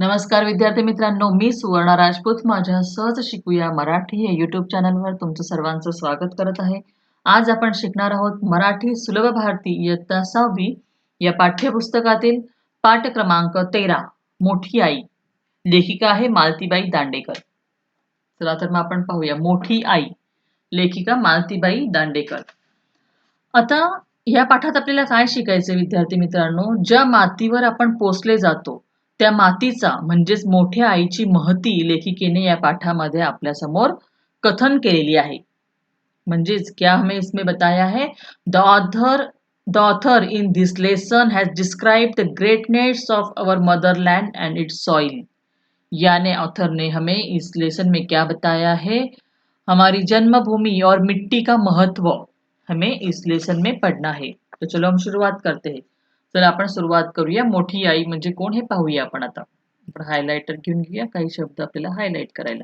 नमस्कार विद्यार्थी मित्रांनो, मी सुवर्णा राजपूत माझ्या सहज शिकूया मराठी या युट्यूब चॅनलवर तुमचं सर्वांचं स्वागत करत आहे. आज आपण शिकणार आहोत मराठी सुलभ भारती इयत्ता 6वी या पाठ्यपुस्तकातील पाठ क्रमांक 13 मोठी आई. लेखिका आहे मालतीबाई दांडेकर. चला तर मग आपण पाहूया मोठी आई. लेखिका मालतीबाई दांडेकर. आता या पाठात आपल्याला काय शिकायचे विद्यार्थी मित्रांनो, ज्या मातीवर आपण पोसले जातो त्या मातीचा म्हणजेच मोठ्या आईची महती लेखिकेने या पाठामध्ये आपल्या समोर कथन केलेली आहे. म्हणजेच क्या हमें इसमें बताया है, the author in this lesson has described the greatness of our motherland and its soil. यानी ऑथर ने हमें इस लेसन में क्या बताया है, हमारी जन्मभूमि और मिट्टी का महत्व हमें इस लेसन में पढ़ना है. तो चलो हम शुरुआत करते हैं. चला आपण सुरुवात करूया. मोठी आई म्हणजे कोण हे पाहूया आपण आता. आपण हायलाइटर घेऊन घेऊया काही शब्द आपल्याला हायलाइट करायला.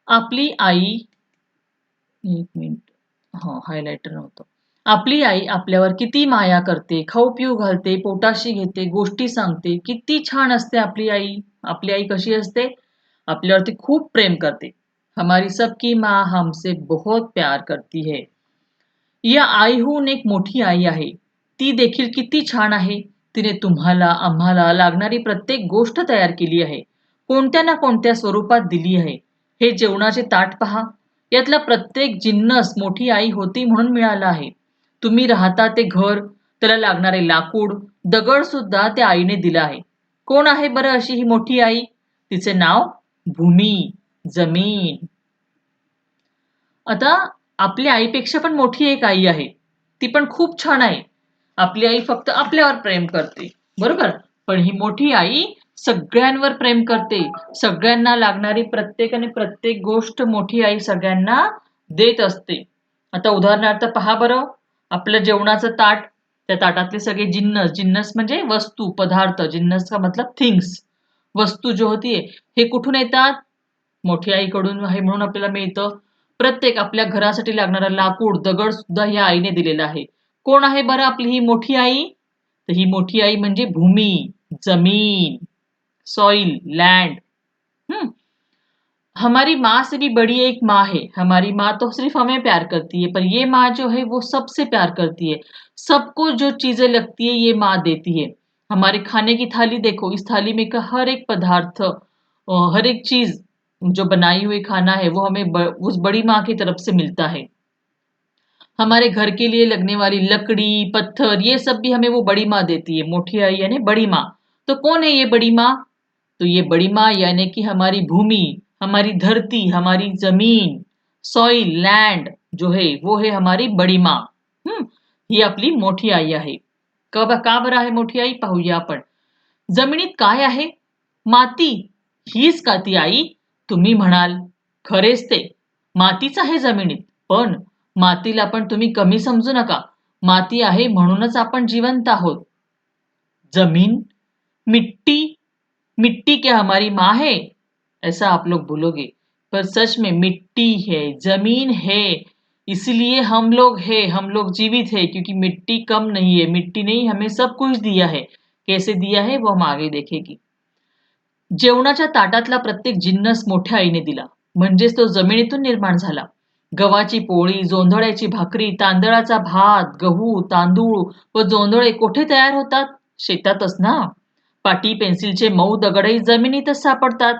आपली आई, एक मिनिट, हायलाइटर नव्हतं. आपली आई आपल्यावर किती माया करते, खाऊ पिऊ घालते, पोटाशी घेते, गोष्टी सांगते. किती छान असते आपली आई. आपली आई कशी असते? आपल्यावरती खूप प्रेम करते. हमारी सबकी माँ हमसे बहुत प्यार करती है. या आईहून एक मोठी आई आहे. ती देखील किती छान आहे. तिने तुम्हाला आम्हाला लागणारी प्रत्येक गोष्ट तयार केली आहे. कोणत्या ना कोणत्या स्वरूपात दिली आहे. हे जेवणाचे ताट पहा. यातला प्रत्येक जिन्नस मोठी आई होती म्हणून मिळाला आहे. तुम्ही राहता ते घर, त्याला लागणारे लाकूड, दगड सुद्धा त्या आईने दिला आहे. कोण आहे बरं अशी ही मोठी आई? तिचे नाव भूमी, जमीन. आता आपल्या आईपेक्षा पण मोठी एक आई आहे. ती पण खूप छान आहे. आपली आई फक्त आपल्यावर प्रेम करते, बरोबर? पण ही मोठी आई सगळ्यांवर प्रेम करते. सगळ्यांना लागणारी प्रत्येक गोष्ट मोठी आई सगळ्यांना देत असते. आता उदाहरणार्थ पहा बरं, आपलं जेवणाचं ताट, त्या ताटातले सगळे जिन्नस, जिन्नस म्हणजे वस्तू, पदार्थ, जिन्नस का मतलब थिंग्स, वस्तू जो होतीये, हे कुठून येतात? मोठी आईकडून आहे म्हणून आपल्याला मिळतं. प्रत्येक आपल्या घरासाठी लागणारा लाकूड, दगड सुद्धा या आईने दिलेला आहे. कोण आहे बरं आपली ही मोठी आई? तर ही मोठी आई म्हणजे भूमी, जमीन, सॉइल, लैंड. हमारी माँ से भी बड़ी एक माँ है. हमारी माँ तो सिर्फ हमें प्यार करती है, पर ये माँ जो है वो सबसे प्यार करती है. सबको जो चीजें लगती है ये माँ देती है. हमारे खाने की थाली देखो, इस थाली में का हर एक पदार्थ, हर एक चीज जो बनाई हुई खाना है वो हमें उस बड़ी माँ की तरफ से मिलता है. हमारे घर के लिए लगने वाली लकड़ी, पत्थर, ये सब भी हमें वो बड़ी माँ देती है. मोठी आई यानी बड़ी माँ. तो कौन है ये बड़ी माँ? तो ये बड़ी माँ यानी कि हमारी भूमि, हमारी धरती, हमारी जमीन, सॉइल, लैंड जो है वो है हमारी बड़ी माँ. ही आपली मोठी आई आहे. का बरं आहे मोठी आई पाहूया आपण. जमिनीत काय आहे? माती. हीच का ती आई? तुम्ही म्हणाल, खरेच ते. मातीच आहे जमिनीत. पण मातीला पण तुम्ही कमी समजू नका. माती आहे म्हणूनच आपण जिवंत आहोत. जमीन, मिट्टी, मिट्टी क्या हमारी माँ है? ऐसा आप लोग बोलोगे, पर सच में मिट्टी है, जमीन है. इसलिए हम लोग हैं, हम लोग जीवित है, क्योंकि मिट्टी कम नहीं है. मिट्टी ने हमें सब कुछ दिया है. कैसे दिया है वो हम आगे देखेंगे. जेवणाच्या ताटातला प्रत्येक जिन्नस मोठ्या आईने दिला, म्हणजेच तो जमिनीतून निर्माण झाला. गव्हाची पोळी, जोंधळ्याची भाकरी, तांदळाचा भात, गहू, तांदूळ व जोंधळे कोठे तयार होतात? शेतातच ना. पाटी पेन्सिलचे मऊ दगडही जमिनीतच सापडतात.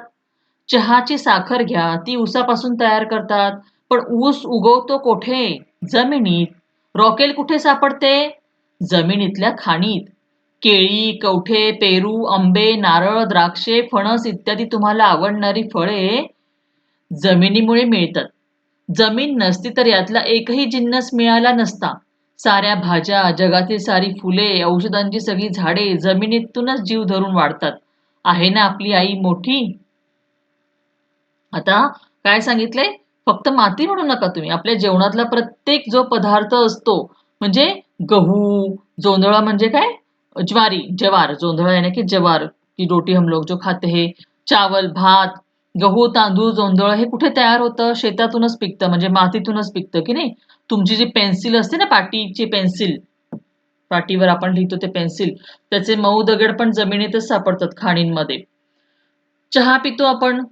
चहाची साखर घ्या, ती ऊसापासून तयार करतात. पण ऊस उगवतो कोठे? जमिनीत. रॉकेल कुठे सापडते? जमिनीतल्या खाणीत. केळी, कवठे, पेरू, आंबे, नारळ, द्राक्षे, फणस इत्यादी तुम्हाला आवडणारी फळे जमिनीमुळे मिळतात. जमीन नसती तर यातला एकही जिन्नस मिळाला नसता. साऱ्या भाज्या, जगातील सारी फुले, औषधांची सगळी झाडे जमिनीतूनच जीव धरून वाढतात. आहे ना आपली आई मोठी. आता काय सांगितलंय? फक्त माती म्हणू नका तुम्ही. आपल्या जेवणातला प्रत्येक जो पदार्थ असतो, म्हणजे गहू, जोंधळा म्हणजे काय? ज्वारी, जवार, जोंधळा यानी कि जवार की रोटी हम लोग जो खाते हैं. चावल, भात, गहू, तांदूळ, जोंधळ हे कुठे तयार होतं? शेतातूनच पिकतं, म्हणजे मातीतूनच पिकतं की नाही. तुमची जी पेन्सिल असते ना, पाटीची पेन्सिल, पाटीवर आपण लिहितो ते पेन्सिल, त्याचे मऊ दगड पण जमिनीतच सापडतात खाणींमध्ये. चहा पितो आपण,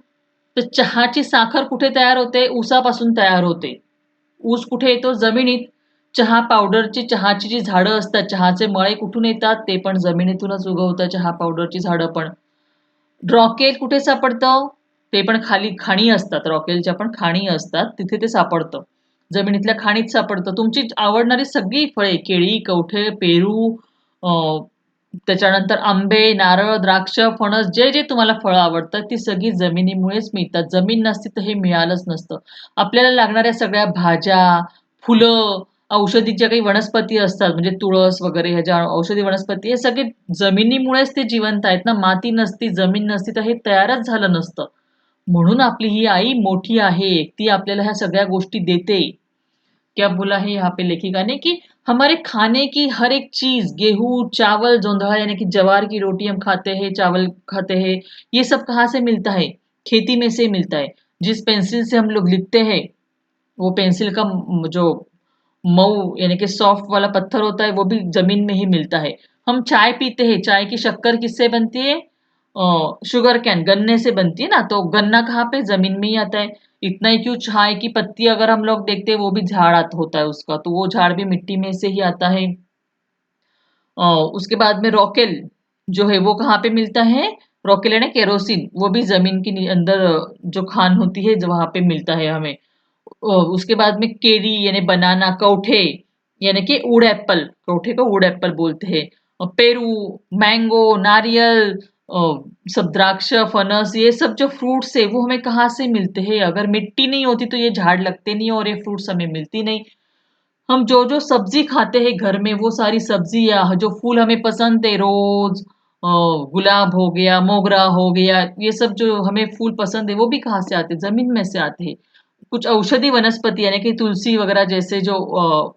तर चहाची साखर कुठे तयार होते? ऊसापासून तयार होते. ऊस कुठे येतो? जमिनीत. चहा पावडरची, चहाची जी झाडं असतात, चहाचे मळे कुठून येतात? ते पण जमिनीतूनच उगवतं चहा पावडरची झाडं पण. रॉकेल कुठे सापडतं? ते पण खाली खाणी असतात. रॉकेलच्या पण खाणी असतात. तिथे ते सापडतं. जमिनीतल्या खाणीत सापडतं. तुमची आवडणारी सगळी फळे, केळी, कवठे, पेरू, अ, त्याच्यानंतर आंबे, नारळ, द्राक्ष, फणस, जे तुम्हाला फळं आवडतात, ती सगळी जमिनीमुळेच मिळतात. जमीन नसती तर हे मिळालंच नसतं. आपल्याला लागणाऱ्या सगळ्या भाज्या, फुलं, औषधी ज्या काही वनस्पती असतात, म्हणजे तुळस वगैरे ह्या ज्या औषधी वनस्पती, हे सगळे जमिनीमुळेच ते जिवंत आहेत ना. माती नसती, जमीन नसती तर हे तयारच झालं नसतं. म्हणून आपली ही आई मोठी आहे. ती आपल्याला ह्या सगळ्या गोष्टी देते. क्या बोला है यहाँ पे लेखिका ने कि हमारे खाने की हर एक चीज, गेहूं, चावल, जोंधला यानी कि जवार की रोटी हम खाते हैं, चावल खाते हैं, ये सब कहाँ से मिलता है? खेती में से मिलता है। जिस पेंसिल से हम लोग लिखते हैं, वो पेंसिल का जो मऊ यानी कि सॉफ्ट वाला पत्थर होता है, वो भी जमीन में ही मिलता है। हम चाय पीते हैं, चाय की शक्कर किससे बनती है? शुगर कैन, गन्ने से बनती है ना, तो गन्ना कहाँ पे? जमीन में ही आता है। इतना ही क्यों, चाय की पत्ती अगर हम लोग देखते हैं, वो भी झाड़ होता है उसका, तो वो झाड़ भी मिट्टी में से ही आता है। अ, उसके बाद में रॉकेल जो है वो कहाँ पे मिलता है? रॉकेल है ना, केरोसिन, वो भी जमीन के अंदर जो खान होती है, जो वहां पे मिलता है हमें। उसके बाद में केरी यानी बनाना, कौठे यानी कि उड़ एप्पल, कौठे को उड़ एप्पल बोलते हैं। पेरू, मैंगो, नारियल, सब द्राक्ष, फनस, ये सब जो फ्रूट्स है वो हमें कहाँ से मिलते हैं? अगर मिट्टी नहीं होती तो ये झाड़ लगते नहीं और ये फ्रूट्स हमें मिलती नहीं। हम जो सब्जी खाते हैं घर में, वो सारी सब्जियां, जो फूल हमें पसंद है, रोज, गुलाब हो गया, मोगरा हो गया, ये सब जो हमें फूल पसंद है, वो भी कहाँ से आते हैं? जमीन में से आते हैं। कुछ औषधि वनस्पति यानी कि तुलसी वगैरह जैसे जो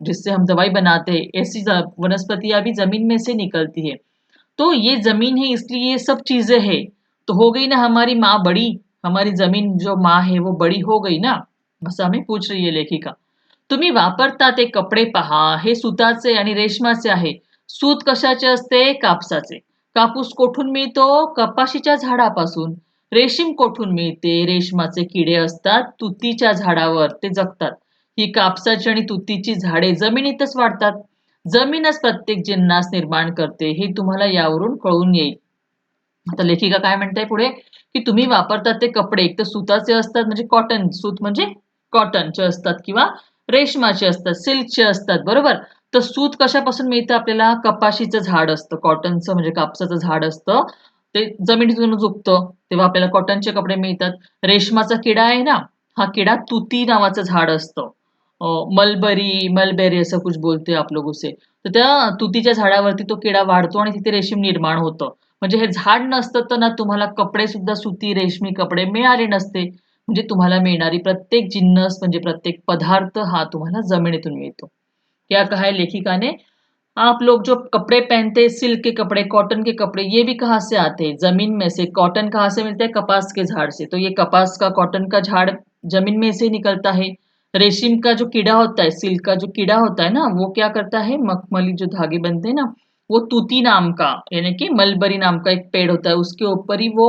जिससे हम दवाई बनाते हैं, ऐसी वनस्पतियां भी जमीन में से निकलती है। तो ये जमीन है, इसलिए ये सब चीजें है। तो हो गई ना हमारी माँ बड़ी, हमारी जमीन जो माँ है वो बड़ी हो गई ना, असं हमें पूछ रही है लेखिका। तुम्ही वापरता ते कपडे पहा, हे सुताचे आणि रेशमाचे आहे. सूत कशाचे असते? कापसाचे. कापूस कोठून मिळतो? कपाशीच्या झाडापासून. रेशीम कोठून मिळते? रेशमाचे किडे असतात तुतीच्या झाडावर, ते जगतात. ही कापसाची आणि तुतीची झाडे जमिनीतच वाढतात. जमीनच प्रत्येक जिन्नास निर्माण करते, हे तुम्हाला यावरून कळून येईल. आता लेखिका काय म्हणताय पुढे, की तुम्ही वापरतात ते कपडे एक तर सुताचे असतात, म्हणजे कॉटन, सूत म्हणजे कॉटनचे असतात किंवा रेशमाचे असतात, सिल्कचे असतात, बरोबर. तर सूत कशापासून मिळतं आपल्याला? कपाशीचं झाड असतं, कॉटनचं म्हणजे कापसाचं झाड असतं, ते जमिनीतूनच उगतं, तेव्हा आपल्याला कॉटनचे कपडे मिळतात. रेशमाचा किडा आहे ना, हा किडा तुती नावाचं झाड असतं, मलबरी, मलबेरी असं कुछ बोलते आप लोग उसे. तर त्या तुतीच्या झाडावरती तो किडा वाढतो आणि तिथे रेशीम निर्माण होतं. म्हणजे हे झाड नसतं तर ना तुम्हाला कपडे सुद्धा सुती रेशमी कपडे मिळाले नसते. म्हणजे तुम्हाला मिळणारी प्रत्येक जिन्नस म्हणजे प्रत्येक पदार्थ हा तुम्हाला जमिनीतून मिळतो. क्या कहा है लेखिका ने? आप लोग जो कपड़े पहनते हैं, सिल्क के कपड़े, कॉटन के कपड़े, ये भी कहाँ से आते हैं? जमीन में से। कॉटन कहाँ से मिलता है? कपास के झाड़ से। तो ये कपास का, कॉटन का झाड़ जमीन में से निकलता है। रेशम का जो कीड़ा होता है, सिल्क का जो कीड़ा होता है ना, वो क्या करता है? मखमली जो धागे बनते हैं ना, वो तूती नाम का यानी कि मलबरी नाम का एक पेड़ होता है, उसके ऊपर ही वो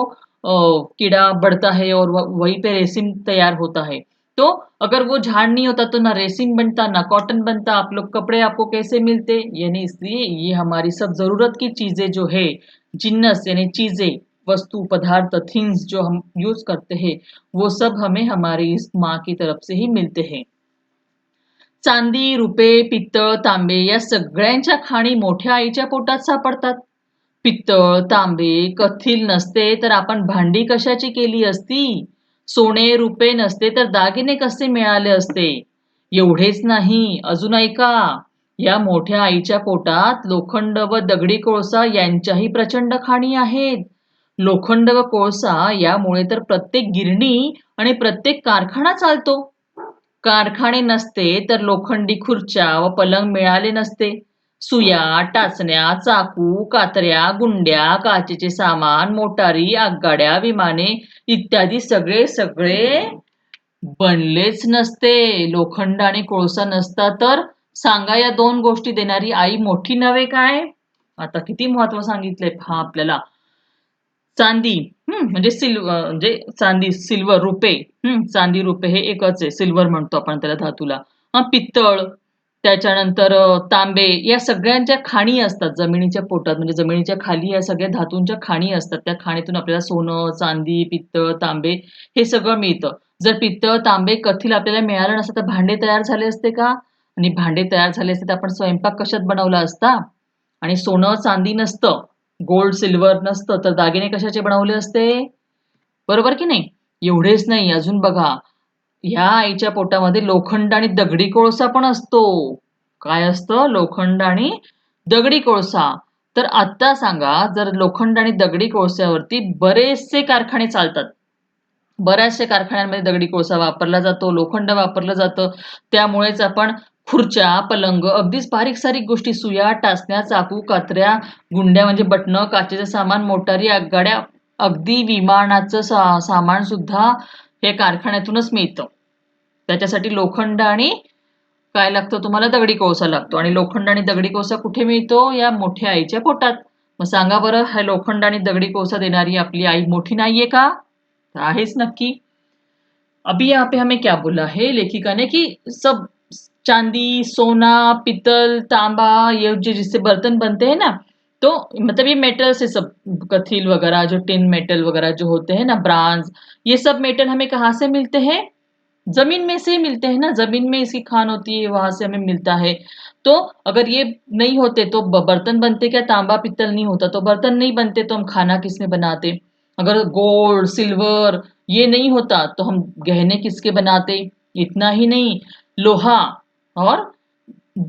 कीड़ा बढ़ता है और वहीं पे रेशम तैयार होता है। तो अगर वो झाड़ नहीं होता तो ना रेसिन बनता, ना कॉटन बनता। आप लोग कपड़े आपको कैसे मिलते? यानी इसलिए ये हमारी सब जरूरत की चीजें जो है, जिन्नस यानी चीजें, वस्तु, पदार्थ, थिंग्स जो हम यूज करते हैं, वो सब हमें हमारी इस माँ की तरफ से ही मिलते हैं। चांदी, रुपे, पित्तळ, तांबे या सगळ्यांच्या खाणी मोठ्या आईच्या पोटात सापडतात. पित्तळ, तांबे, कथील नसते तर आपण भांडी कशाची केली असती? सोने, रुपे नसते तर दागिने कसे मिळाले असते? एवढेच नाही, अजून ऐका. या मोठ्या आईच्या पोटात लोखंड व दगडी कोळसा यांच्याही प्रचंड खाणी आहेत. लोखंड व कोळसा यामुळे तर प्रत्येक गिरणी आणि प्रत्येक कारखाना चालतो. कारखाने नसते तर लोखंडी खुर्च्या व पलंग मिळाले नसते. सुया, टाचण्या, चाकू, कात्र्या, गुंड्या, काचेचे सामान, मोटारी, आगगाड्या, विमाने इत्यादी सगळे सगळे बनलेच नसते. लोखंड आणि कोळसा नसता तर. सांगा, या दोन गोष्टी देणारी आई मोठी नव्हे काय? आता किती महत्व सांगितलंय पहा आपल्याला. चांदी, म्हणजे म्हणजे चांदी, सिल्वर, रुपे, चांदी, रुपे हे एकच आहे. सिल्वर म्हणतो आपण त्याला धातूला. पित्तळ, त्याच्यानंतर तांबे या सगळ्यांच्या खाणी असतात जमिनीच्या पोटात. म्हणजे जमिनीच्या खाली या सगळ्या धातूंच्या खाणी असतात. त्या खाणीतून आपल्याला सोनं, चांदी, पित्तळ, तांबे हे सगळं मिळतं. जर पित्तळ, तांबे, कथील आपल्याला मिळालं नसतं तर भांडे तयार झाले असते का? आणि भांडे तयार झाले असते तर आपण स्वयंपाक कशात बनवला असता? आणि सोनं, चांदी नसतं, गोल्ड, सिल्वर नसतं, तर दागिने कशाचे बनवले असते? बरोबर की नाही? एवढेच नाही, अजून बघा, ह्या आईच्या पोटामध्ये लोखंड आणि दगडी कोळसा पण असतो. काय असतं? लोखंड आणि दगडी कोळसा. तर आता सांगा, जर लोखंड आणि दगडी कोळश्यावरती बरेचसे कारखाने चालतात. बऱ्याचशा कारखान्यांमध्ये दगडी कोळसा वापरला जातो, लोखंड वापरलं जातं. त्यामुळेच आपण खुर्च्या, पलंग, अगदीच बारीक-सारीक गोष्टी, सुया, टाचण्या, चाकू, कात्र्या, गुंड्या म्हणजे बटणं, काचेचं सामान, मोटारी, आगगाड्या, अगदी विमानाचं सामान सुद्धा हे कारखान्यातूनच मिळतं. त्याच्यासाठी लोखंड आणि काय लागतं तुम्हाला? दगडी कोळसा लागतो. आणि लोखंड आणि दगडी कोळसा कुठे मिळतो? या मोठ्या आईच्या पोटात. मग सांगा बरं, हा लोखंड आणि दगडी कोळसा देणारी आपली आई मोठी नाहीये का? तर आहेच नक्की. अभी यहाँ पे हमें क्या बोला है लेखिका ने कि सब चांदी, सोना, पीतल, तांबा, ये जो जिससे बर्तन बनते हैं ना, तो मतलब ये मेटल से सब, कथील वगैरह जो टिन मेटल वगैरह जो होते हैं ना, ब्रांज, ये सब मेटल हमें कहाँ से मिलते हैं? जमीन में से ही मिलते हैं ना, जमीन में इसकी खान होती है, वहां से हमें मिलता है। तो अगर ये नहीं होते तो बर्तन बनते क्या? तांबा पित्तल नहीं होता तो बर्तन नहीं बनते, तो हम खाना किसमें बनाते? अगर गोल्ड, सिल्वर ये नहीं होता तो हम गहने किसके बनाते? इतना ही नहीं, लोहा और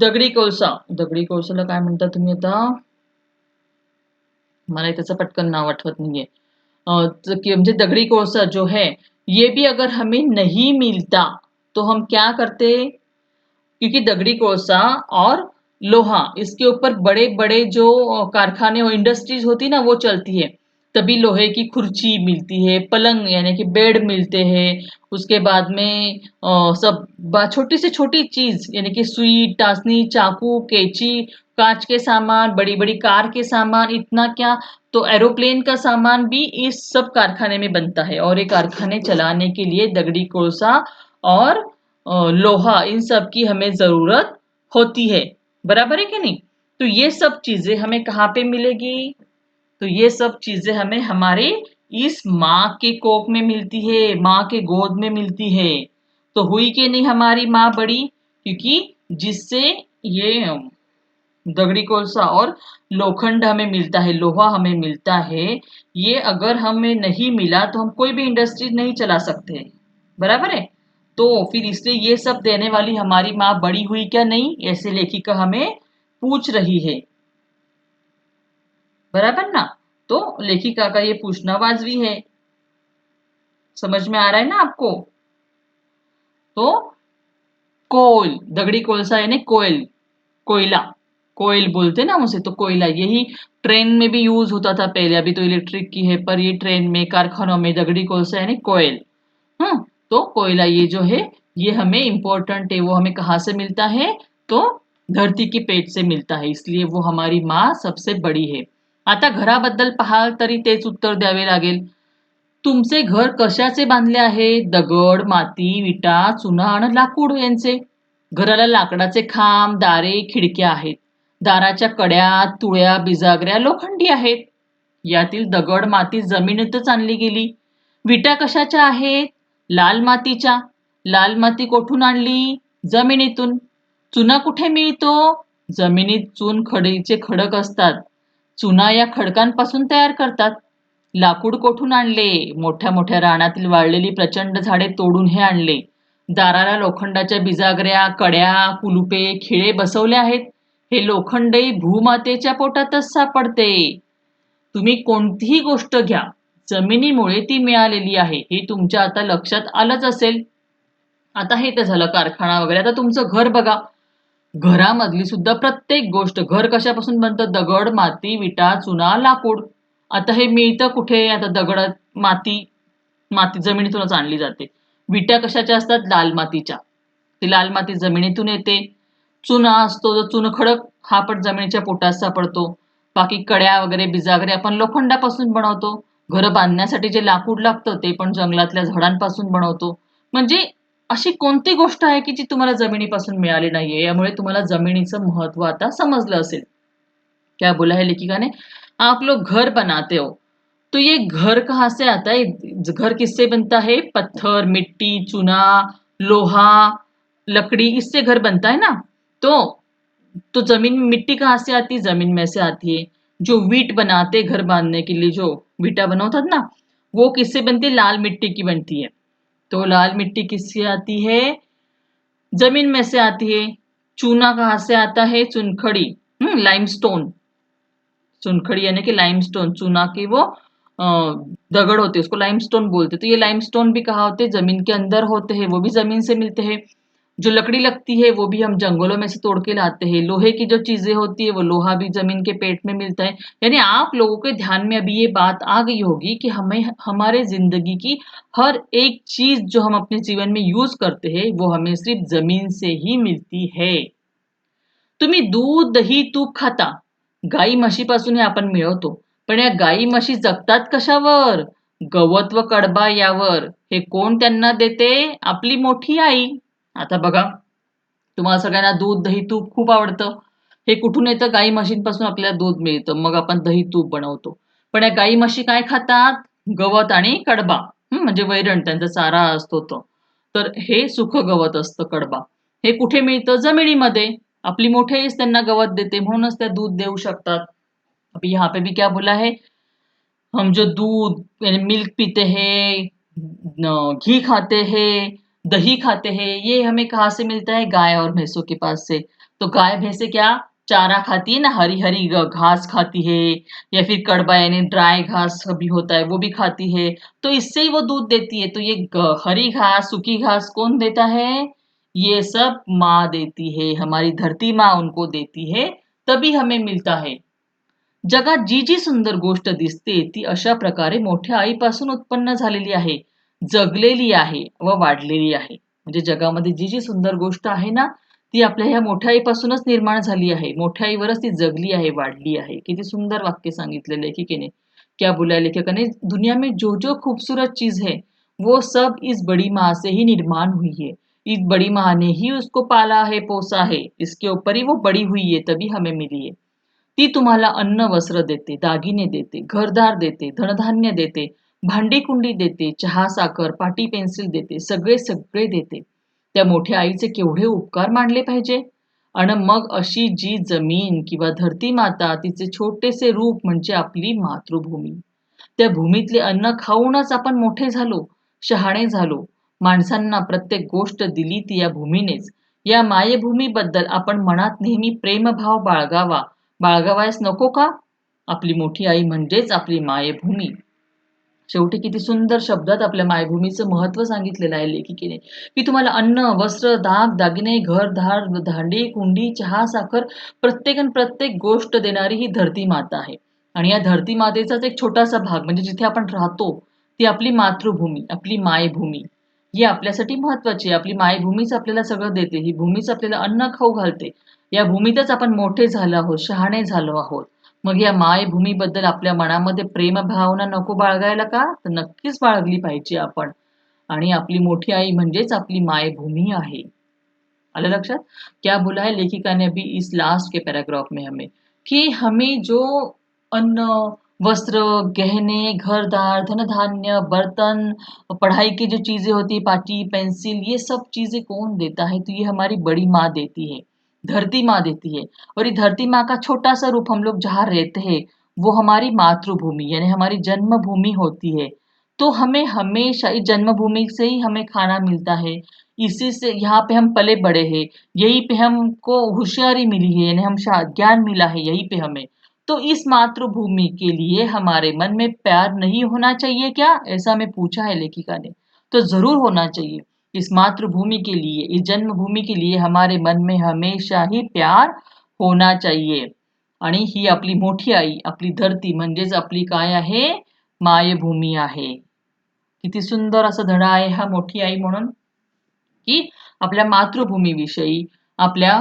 दगडी कोळसा, दगडी कोळशाला काय म्हणता तुम्ही आता? मला त्याचं पटकन नाव आठवत नाहीये. म्हणजे दगड़ी कोळसा जो है, ये भी अगर हमें नहीं मिलता तो हम क्या करते? क्योंकि दगड़ी कोळसा और लोहा, इसके ऊपर बड़े बड़े जो कारखाने और इंडस्ट्रीज होती ना वो चलती है। तभी लोहे की खुर्ची मिलती है, पलंग यानी कि बेड मिलते हैं। उसके बाद में सब छोटी से छोटी चीज यानी कि सुई, टासनी, चाकू, कैची, कांच के सामान, बड़ी बड़ी कार के सामान, इतना क्या, तो एरोप्लेन का सामान भी इस सब कारखाने में बनता है। और ये कारखाने चलाने के लिए दगड़ी कोळसा और लोहा, इन सब की हमें जरूरत होती है। बराबर है कि नहीं? तो ये सब चीजें हमें कहाँ पे मिलेगी? तो ये सब चीजें हमें हमारे इस माँ के कोख में मिलती है, माँ के गोद में मिलती है। तो हुई कि नहीं हमारी माँ बड़ी? क्योंकि जिससे ये दगड़ी कोळसा और लोखंड हमें मिलता है, लोहा हमें मिलता है, ये अगर हमें नहीं मिला तो हम कोई भी इंडस्ट्री नहीं चला सकते। बराबर है? तो फिर इसलिए ये सब देने वाली हमारी माँ बड़ी हुई क्या नहीं? ऐसे लेखिका हमें पूछ रही है। बराबर ना? तो लेखिका का ये पूछना वाजबी है। समझ में आ रहा है ना आपको? तो कोल, दगड़ी कोलसा यानी कोयल, कोयला, कोयल बोलते ना उसे, तो कोयला यही ट्रेन में भी यूज होता था पहले, अभी तो इलेक्ट्रिक की है, पर ये ट्रेन में, कारखानों में दगड़ी कोलसा यानी कोयल। तो कोयला ये जो है, ये हमें इंपॉर्टेंट है। वो हमें कहाँ से मिलता है? तो धरती की पेट से मिलता है, इसलिए वो हमारी माँ सबसे बड़ी है। आता घराबद्दल पाहाल तरी तेच उत्तर द्यावे लागेल। तुमचे घर कशाचे बांधले आहे? दगड, माती, विटा, चुना आणि लाकूड यांचे. घराला लाकडाचे खांब, दारे, खिडक्या आहेत. दाराच्या कड्या, तुळ्या, बिजागऱ्या लोखंडी आहेत. यातील दगड, माती जमिनीतच आणली गेली. विटा कशाच्या आहेत? लाल मातीच्या. लाल माती कोठून आणली? जमिनीतून. चुना कुठे मिळतो? जमिनीत चून खडीचे खडक असतात. चुना या खडकांपासून तयार करतात. लाकूड कोठून आणले? मोठ्या मोठ्या रानातील वाळलेली प्रचंड झाडे तोडून हे आणले. दाराला लोखंडाच्या बिजागऱ्या, कड्या, कुलुपे, खिळे बसवले आहेत. हे लोखंडही भूमातेच्या पोटातच सापडते. तुम्ही कोणतीही गोष्ट घ्या, जमिनीमुळे ती मिळालेली आहे, हे तुमच्या आता लक्षात आलंच असेल. आता हे तर झालं कारखाना वगैरे. आता तुमचं घर बघा, घरामधली सुद्धा प्रत्येक गोष्ट, घर कशापासून बनतं? दगड, माती, विटा, चुना, लाकूड. आता हे मिळतं कुठे? आता दगडात माती, माती जमिनीतूनच आणली जाते. विटा कशाच्या असतात? लाल मातीच्या. ती लाल माती जमिनीतून येते. चुना असतो जो चुनखडक, हा पण जमिनीच्या पोटात सापडतो. बाकी कड्या वगैरे बिजागरे आपण लोखंडापासून बनवतो. घरं बांधण्यासाठी जे लाकूड लागतं ते पण जंगलातल्या झाडांपासून बनवतो. म्हणजे अशी कोणती गोष्ट आहे की जी तुम्हाला जमिनीपासून मिळाली नाहीये? यामुळे तुम्हाला जमिनीचं महत्व आता समजलं असेल. क्या बोला है लेखिका ने? आप लोग घर बनाते हो, तो ये घर कहाँ से आता है? घर किससे बनता है? पत्थर, मिट्टी, चूना, लोहा, लकड़ी, इससे घर बनता है ना? तो जमीन में मिट्टी कहाँ से आती है? जमीन में से आती है। जो वीट बनाते घर बांधने के लिए, जो विटा बनवतात ना, वो किससे बनती है? लाल मिट्टी की बनती है। तो लाल मिट्टी किससे आती है? जमीन में से आती है। चूना कहाँ से आता है? चुनखड़ी, लाइमस्टोन। चुनखड़ी यानी कि लाइमस्टोन, चूना की वो दगड़ होते हैं, उसको लाइमस्टोन बोलते हैं। तो ये लाइमस्टोन भी कहाँ होते हैं? जमीन के अंदर होते हैं, वो भी जमीन से मिलते हैं। जो लकड़ी लगती है वो भी हम जंगलों में से तोड़ के लाते हैं। लोहे की जो चीजें होती है वो लोहा भी जमीन के पेट में मिलता है। यानी आप लोगों के ध्यान में अभी ये बात आ गई होगी कि हमें हमारे जिंदगी की हर एक चीज जो हम अपने जीवन में यूज करते हैं वो हमें सिर्फ जमीन से ही मिलती है। तुम्ही दूध, दही, तूप खाता. गाई म्हशीपासून हे आपण मिळवतो. पण या गाई म्हशी जगतात कशावर? गवत व कडबा यावर. हे कोण त्यांना देते? आपली मोठी आई. आता बघा, तुम्हाला सगळ्यांना दूध, दही, तूप खूप आवडतं. हे कुठून येतं? गाई म्हशींपासून आपल्याला दूध मिळतं. मग आपण दही, तूप बनवतो. पण या गाई म्हशी काय खातात? गवत आणि कडबा. म्हणजे वैरण, त्यांचा चारा असतो तो. तर हे सुखं गवत असतं, कडबा. हे कुठे मिळतं? जमिनीमध्ये. आपली मोठी आईच त्यांना गवत देते, म्हणूनच त्या दूध देऊ शकतात. अभी यहाँ पे भी क्या बोला है? हम जो दूध यानी मिल्क पीते हैं, घी खाते हैं, दही खाते हैं, ये हमें कहाँ से मिलता है? गाय और भैंसों के पास से। तो गाय भैंसे क्या चारा खाती है ना, हरी हरी घास खाती है, या फिर कड़बा यानी ड्राई घास भी होता है वो भी खाती है। तो इससे ही वो दूध देती है। तो ये हरी घास, सूखी घास कौन देता है? ये सब माँ देती है, हमारी धरती माँ उनको देती है, तभी हमें मिलता है। जगात जी जी सुंदर गोष्ट दिसते ती अशा प्रकारे मोठ्या आईपासून उत्पन्न झालेली आहे, जगलेली आहे व वाढलेली आहे. म्हणजे जगामध्ये जी जी सुंदर गोष्ट आहे ना, ती आपल्या ह्या मोठ्या आईपासूनच निर्माण झाली आहे. मोठ्या आईवरच ती जगली आहे, वाढली आहे. किती सुंदर वाक्य सांगितले लेखिकेने. क्या बोला है लेखिका ने? दुनिया में जो जो खूबसूरत चीज है वो सब इस बड़ी माँ से ही निर्माण हुई है। इस बड़ी माँ ने ही उसको पाला है, पोसा है, इसके ऊपर ही वो बड़ी हुई है, तभी हमें मिली है। ती तुम्हाला अन्न वस्त्र देते, दागिने देते, घरदार देते, धनधान्य देते, भांडी कुंडी देते, चहा साखर, पाटी पेन्सिल देते, सगळे सगळे देते. त्या मोठ्या आईचे केवढे उपकार मानले पाहिजे. आणि मग अशी जी जमीन किंवा धरती माता, तिचे छोटेसे रूप म्हणजे आपली मातृभूमी. त्या भूमीतले अन्न खाऊनच आपण मोठे झालो, शहाणे झालो. माणसांना प्रत्येक गोष्ट दिली ती या भूमीनेच. या मायेभूमीबद्दल आपण मनात नेहमी प्रेमभाव बाळगावा. बाळगावयास नको का? आपली मोठी आई म्हणजेच आपली मायभूमी. शेवटी किती सुंदर शब्दात आपल्या मायभूमीचं महत्व सांगितलेलं आहे लेखिकेने, की तुम्हाला अन्न, वस्त्र, दाग, दागिने, घर-दार, भांडी, कुंडी, चहा, साखर, प्रत्येक गोष्ट देणारी ही धरती माता आहे. आणि या धरती मातेचाच एक छोटासा भाग म्हणजे जिथे आपण राहतो, ती आपली मातृभूमी, आपली मायभूमी. ही आपल्यासाठी महत्वाची आहे. आपली मायभूमीच आपल्याला सगळं देते. ही भूमीच आपल्याला अन्न खाऊ घालते. या भूमीतच आपण मोठे झालो आहोत, शहाणे झालो आहोत. मग या मायभूमीबद्दल आपल्या मनामध्ये प्रेमभावना नको बाळगायला का? तर नक्कीच बाळगली पाहिजे आपण. आणि आपली मोठी आई म्हणजेच आपली मायभूमी आहे. आलं लक्षात? क्या बोला है लेखिका ने अभी इस लास्ट के पैराग्राफ में हमें, कि हमें जो अन्न, वस्त्र, गहने, घर-दार, धन-धान्य, बर्तन, पढ़ाई की जो चीज़ें होती हैं, पाटी, पेंसिल, ये सब चीज़ें कौन देता है? तो ये हमारी बड़ी माँ देती है, धरती माँ देती है। और ये धरती माँ का छोटा-सा रूप हम लोग जहाँ रहते हैं, वो हमारी मातृभूमि यानी हमारी जन्मभूमि होती है। तो हमें हमेशा इस जन्मभूमि से ही हमें खाना मिलता है, इसी से यहाँ पे हम पले बड़े हैं, यहीं पे हमको होशियारी मिली है, यानी हम ज्ञान मिला है यहीं पे हमें। तो इस मातृभूमि के लिए हमारे मन में प्यार नहीं होना चाहिए क्या? ऐसा हमें पूछा है लेखिका ने। तो जरूर होना चाहिए। इस मातृभूमि के लिए, इस जन्मभूमि के लिए हमारे मन में हमेशा ही प्यार होना चाहिए. आणि ही आपली मोठी आई, आपली धरती म्हणजेच आपली काय आहे? मायभूमी आहे. किती सुंदर असा धडा आहे हा मोठी आई म्हणून, की आपल्या मातृभूमीविषयी, आपल्या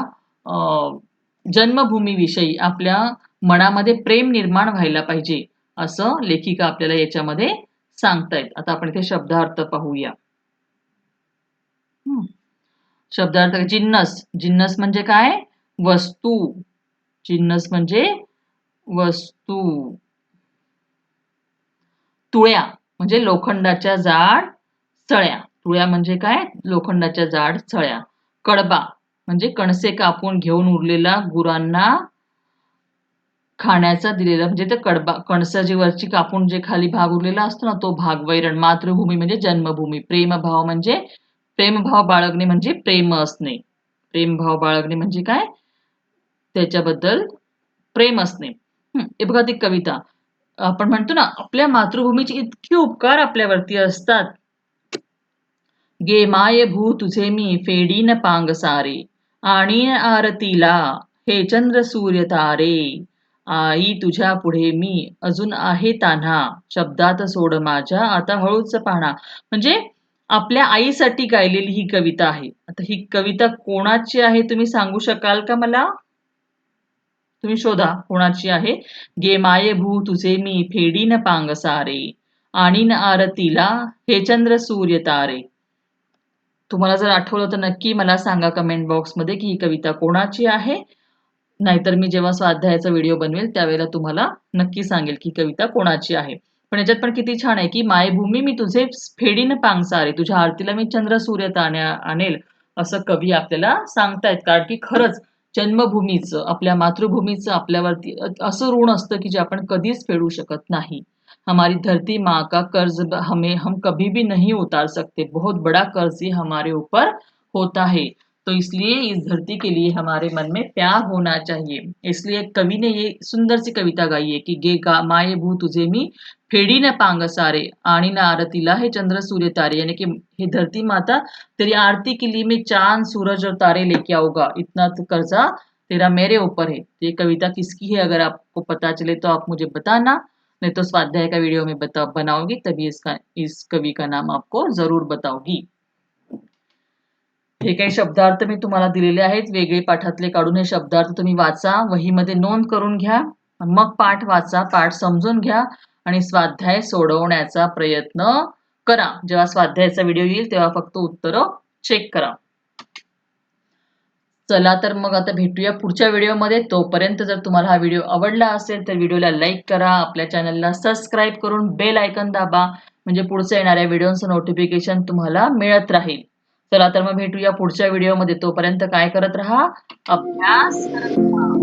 जन्मभूमीविषयी आपल्या मनामध्ये प्रेम निर्माण व्हायला पाहिजे. असं लेखिका आपल्याला याच्यामध्ये सांगतायत. आता आपण इथे शब्दार्थ पाहूया. शब्दार्थ जिन्नस. जिन्नस म्हणजे काय? वस्तू. जिन्नस म्हणजे वस्तू. तुळ्या म्हणजे लोखंडाच्या जाड सळ्या. तुळ्या म्हणजे काय? लोखंडाच्या जाड सळ्या. कडबा म्हणजे कणसे कापून घेऊन उरलेला गुरांना खाण्याचा दिलेला म्हणजे ते कडबा कणसाची वरची कापून जे खाली भाग उरलेला असतो ना तो भाग. वैरण. मातृभूमी म्हणजे जन्मभूमी. प्रेमभाव म्हणजे प्रेमभाव बाळगणे म्हणजे प्रेम असणे. प्रेमभाव बाळगणे म्हणजे काय? त्याच्याबद्दल प्रेम असणे. हे बघा ती कविता. आपण म्हणतो ना आपल्या मातृभूमीचे इतके उपकार आपल्यावरती असतात. गे माय भू तुझे मी फेडीन पांग सारे आणि आरतीला हे चंद्र सूर्य तारे आई तुझ्या पुढे मी अजून आहे तान्हा शब्दात सोड माझ्या आता हळूच पाहणा म्हणजे आपल्या आईसाठी गायलेली ही कविता आहे. आता ही कविता कोणाची आहे तुम्ही सांगू शकाल का मला? तुम्ही शोधा कोणाची आहे. गे माये भू तुझे मी फेडीन पांग सारे आणीन आरतीला हे चंद्र सूर्य तारे. तुम्हाला जर आठवलं तर नक्की मला सांगा कमेंट बॉक्समध्ये की ही कविता कोणाची आहे. नाहीतर मी जेव्हा स्वाध्यायाचा व्हिडिओ बनवेल त्यावेळेला तुम्हाला नक्की सांगेल की कविता कोणाची आहे. पण याच्यात पण किती छान आहे की मायभूमी मी तुझे फेडीन पांगसारे तुझ्या आरतीला मी चंद्र सूर्य आणेल असं कवी आपल्याला सांगतायत. कारण की खरंच जन्मभूमीचं आपल्या मातृभूमीचं आपल्यावरती असं ऋण असतं की जे आपण कधीच फेडू शकत नाही. हमारी धरती माँ का कर्ज हमें हम कभी भी नहीं उतार सकते. बहुत बड़ा कर्ज ये हमारे ऊपर होता है. तो इसलिए इस धरती के लिए हमारे मन में प्यार होना चाहिए. इसलिए कवि ने ये सुंदर सी कविता गाई है कि गे गा माये भू तुझे मी फेडी न पांग सारे आणि न आरतीला हे चंद्र सूर्य तारे यानी कि हे धरती माता तेरी आरती के लिए मैं चांद सूरज और तारे लेके आऊंगा इतना तो कर्जा तेरा मेरे ऊपर है. ये कविता किसकी है अगर आपको पता चले तो आप मुझे बताना. नहीं तो स्वाध्याय का वीडियो में बनाऊंगी तभी इस कवि का नाम आपको जरूर बताऊंगी. हे काही शब्दार्थ मी तुम्हाला दिलेले आहेत. वेगळे पाठातले काढून हे शब्दार्थ तुम्ही वाचा. वहीमध्ये नोंद करून घ्या. मग पाठ वाचा. पाठ समजून घ्या आणि स्वाध्याय सोडवण्याचा प्रयत्न करा. जेव्हा स्वाध्यायाचा व्हिडिओ येईल तेव्हा फक्त उत्तरं चेक करा. चला तर मग आता भेटूया पुढच्या व्हिडिओमध्ये. तोपर्यंत जर तुम्हाला हा व्हिडिओ आवडला असेल तर व्हिडिओला लाईक करा. आपल्या चॅनलला सबस्क्राईब करून बेल आयकॉन दाबा म्हणजे पुढच्या येणाऱ्या व्हिडिओचं नोटिफिकेशन तुम्हाला मिळत राहील. चला तर मग भेटूया पुढच्या व्हिडिओमध्ये. तोपर्यंत काय करत राहा? अभ्यास करत राहा.